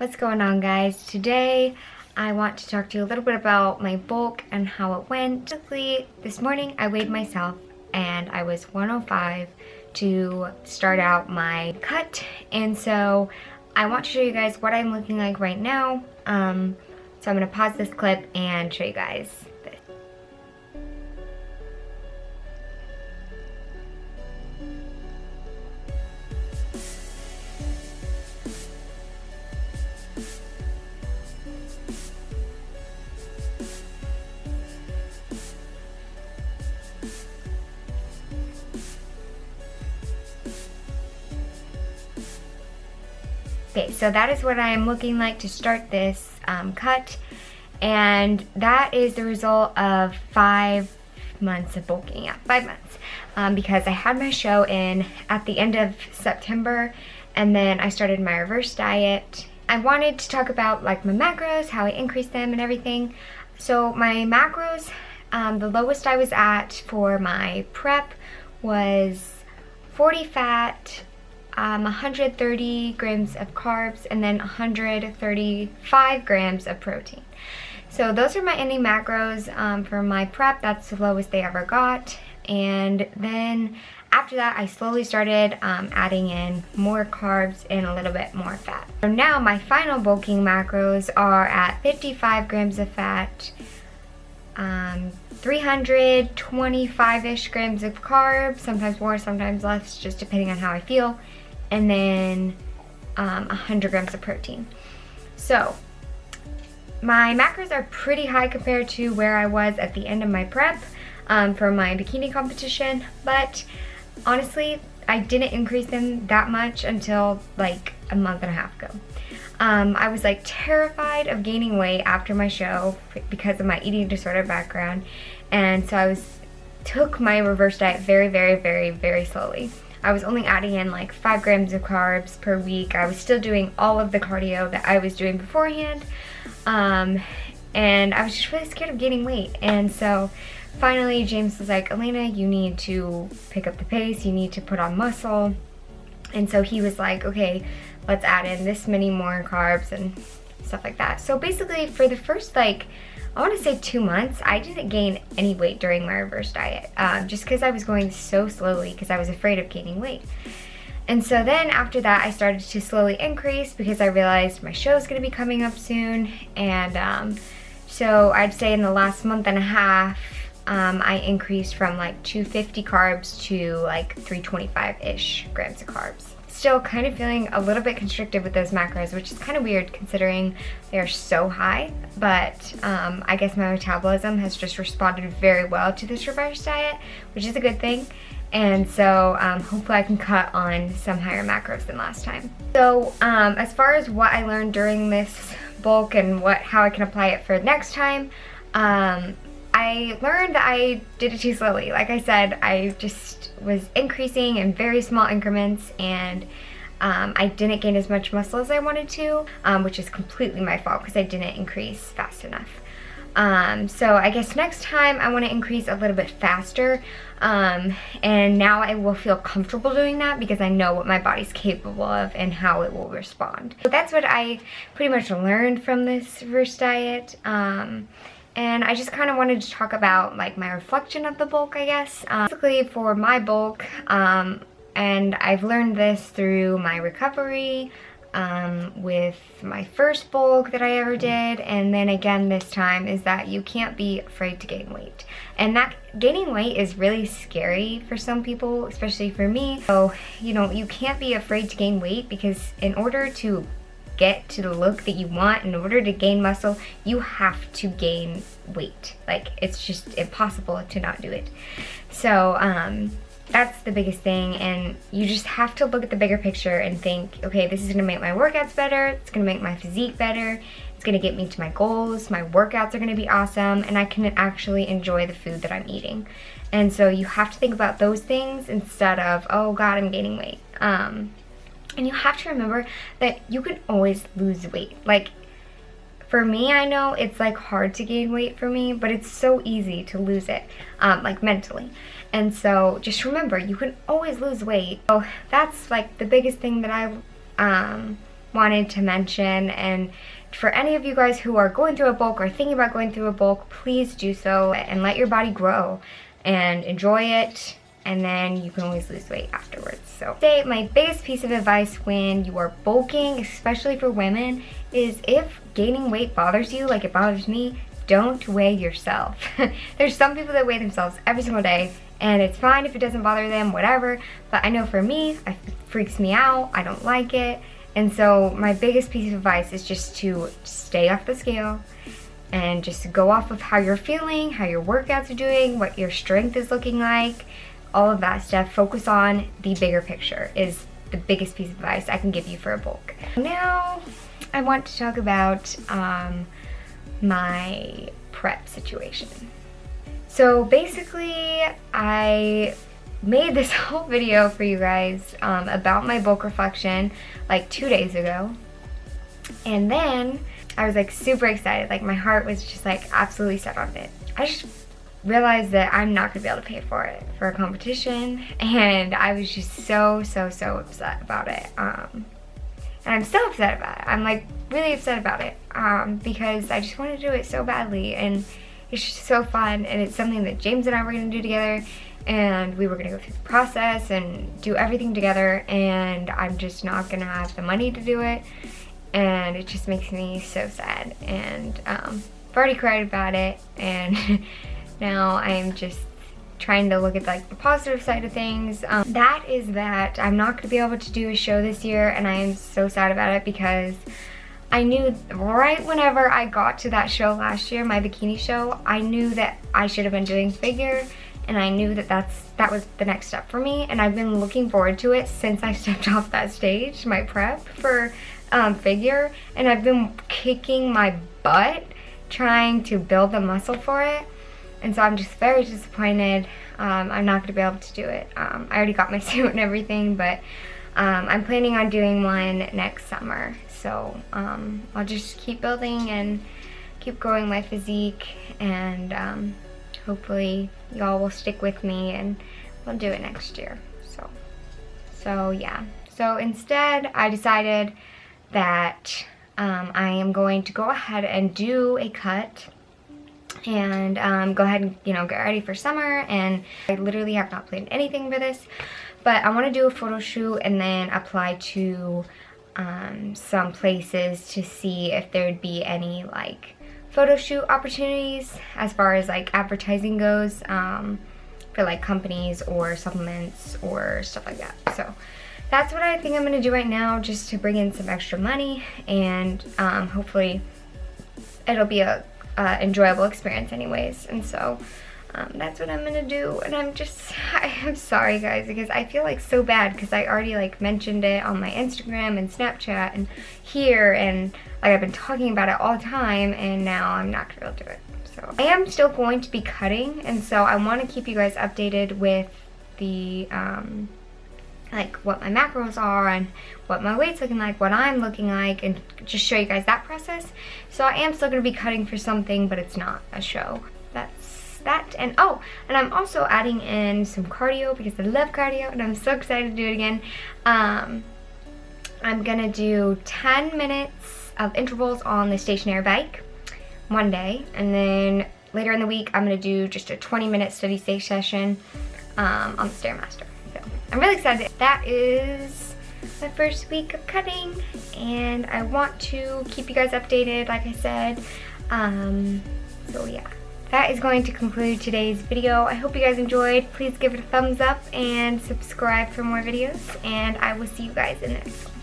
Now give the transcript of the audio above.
What's going on, guys? Today I want to talk to you a little bit about my bulk and how it went. Basically, this morning I weighed myself and I was 105 to start out my cut, and so I want to show you guys what I'm looking like right now. So I'm gonna pause this clip and show you guys this. Okay, so that is what I am looking like to start this cut, and that is the result of 5 months of bulking. Yeah, 5 months, because I had my show in at the end of September, and then I started my reverse diet. I wanted to talk about like my macros, how I increased them and everything. So my macros, the lowest I was at for my prep was 40 fat, 130 grams of carbs, and then 135 grams of protein. So those are my ending macros for my prep. That's the lowest they ever got. And then after that, I slowly started adding in more carbs and a little bit more fat. So now my final bulking macros are at 55 grams of fat, 325-ish grams of carbs, sometimes more, sometimes less, just depending on how I feel, and then 100 grams of protein. So my macros are pretty high compared to where I was at the end of my prep for my bikini competition, but honestly, I didn't increase them that much until like a month and a half ago. I was like terrified of gaining weight after my show because of my eating disorder background, and so I took my reverse diet very slowly. I was only adding in like 5 grams of carbs per week. I was still doing all of the cardio that I was doing beforehand, and I was just really scared of gaining weight. And so finally James was like, Elena, you need to pick up the pace, you need to put on muscle. And so he was like, okay, let's add in this many more carbs and stuff like that. So basically for the first I want to say 2 months, I didn't gain any weight during my reverse diet, just because I was going so slowly because I was afraid of gaining weight. And so then after that, I started to slowly increase because I realized my show is going to be coming up soon. And so I'd say in the last month and a half, I increased from like 250 carbs to like 325-ish grams of carbs. Still kind of feeling a little bit constricted with those macros, which is kind of weird considering they're so high, but I guess my metabolism has just responded very well to this reverse diet, which is a good thing. And so hopefully I can cut on some higher macros than last time. So as far as what I learned during this bulk and how I can apply it for next time, I learned that I did it too slowly. Like I said, I just was increasing in very small increments, and I didn't gain as much muscle as I wanted to, which is completely my fault because I didn't increase fast enough. So I guess next time I want to increase a little bit faster, and now I will feel comfortable doing that because I know what my body's capable of and how it will respond. So that's what I pretty much learned from this reverse diet. And I just kind of wanted to talk about like my reflection of the bulk, I guess. Basically for my bulk, and I've learned this through my recovery, with my first bulk that I ever did, and then again this time, is that you can't be afraid to gain weight. And that gaining weight is really scary for some people, especially for me. So, you can't be afraid to gain weight, because in order to get to the look that you want, in order to gain muscle, you have to gain weight. Like, it's just impossible to not do it. So that's the biggest thing, and you just have to look at the bigger picture and think, okay, this is gonna make my workouts better, it's gonna make my physique better, it's gonna get me to my goals, my workouts are gonna be awesome, and I can actually enjoy the food that I'm eating. And so you have to think about those things instead of, oh god, I'm gaining weight. And you have to remember that you can always lose weight. Like, for me, I know it's like hard to gain weight for me, but it's so easy to lose it, like mentally. And so just remember, you can always lose weight. So that's like the biggest thing that I wanted to mention. And for any of you guys who are going through a bulk or thinking about going through a bulk, please do so and let your body grow and enjoy it, and then you can always lose weight afterwards. So my biggest piece of advice when you are bulking, especially for women, is if gaining weight bothers you like it bothers me, don't weigh yourself. There's some people that weigh themselves every single day, and it's fine if it doesn't bother them, whatever, but I know for me, it freaks me out, I don't like it. And so my biggest piece of advice is just to stay off the scale and just go off of how you're feeling, how your workouts are doing, what your strength is looking like, all of that stuff. Focus on the bigger picture is the biggest piece of advice I can give you for a bulk. Now I want to talk about my prep situation. So basically I made this whole video for you guys about my bulk reflection like 2 days ago, and then I was like super excited, like my heart was just like absolutely set on it. I just realized that I'm not gonna be able to pay for it for a competition, and I was just so upset about it. And I'm still upset about it. I'm like really upset about it because I just want to do it so badly, and it's just so fun, and it's something that James and I were gonna do together, and we were gonna go through the process and do everything together, and I'm just not gonna have the money to do it, and it just makes me so sad. And I've already cried about it, and now I'm just trying to look at like the positive side of things. That is that I'm not going to be able to do a show this year, and I am so sad about it because I knew right whenever I got to that show last year, my bikini show, I knew that I should have been doing figure, and I knew that that was the next step for me, and I've been looking forward to it since I stepped off that stage, my prep for figure, and I've been kicking my butt trying to build the muscle for it. And so I'm just very disappointed. I'm not going to be able to do it. I already got my suit and everything, but I'm planning on doing one next summer. So I'll just keep building and keep growing my physique, and hopefully y'all will stick with me and we'll do it next year. So yeah. So instead I decided that I am going to go ahead and do a cut and go ahead and, you know, get ready for summer. And I literally have not planned anything for this, but I want to do a photo shoot and then apply to some places to see if there would be any like photo shoot opportunities as far as like advertising goes, for like companies or supplements or stuff like that. So that's what I think I'm gonna do right now, just to bring in some extra money, and hopefully it'll be a enjoyable experience anyways. And so that's what I'm gonna do. And I'm sorry guys, because I feel like so bad because I already like mentioned it on my Instagram and Snapchat and here, and like I've been talking about it all the time, and now I'm not gonna be able to do it. So I am still going to be cutting, and so I want to keep you guys updated with the like what my macros are and what my weight's looking like, what I'm looking like, and just show you guys that process. So I am still going to be cutting for something, but it's not a show. That's that. And oh, and I'm also adding in some cardio because I love cardio and I'm so excited to do it again. I'm gonna do 10 minutes of intervals on the stationary bike one day, and then later in the week I'm gonna do just a 20-minute steady state session on the Stairmaster. So I'm really excited. That is my first week of cutting, and I want to keep you guys updated, like I said. So yeah, that is going to conclude today's video. I hope you guys enjoyed. Please give it a thumbs up and subscribe for more videos, and I will see you guys in the next one.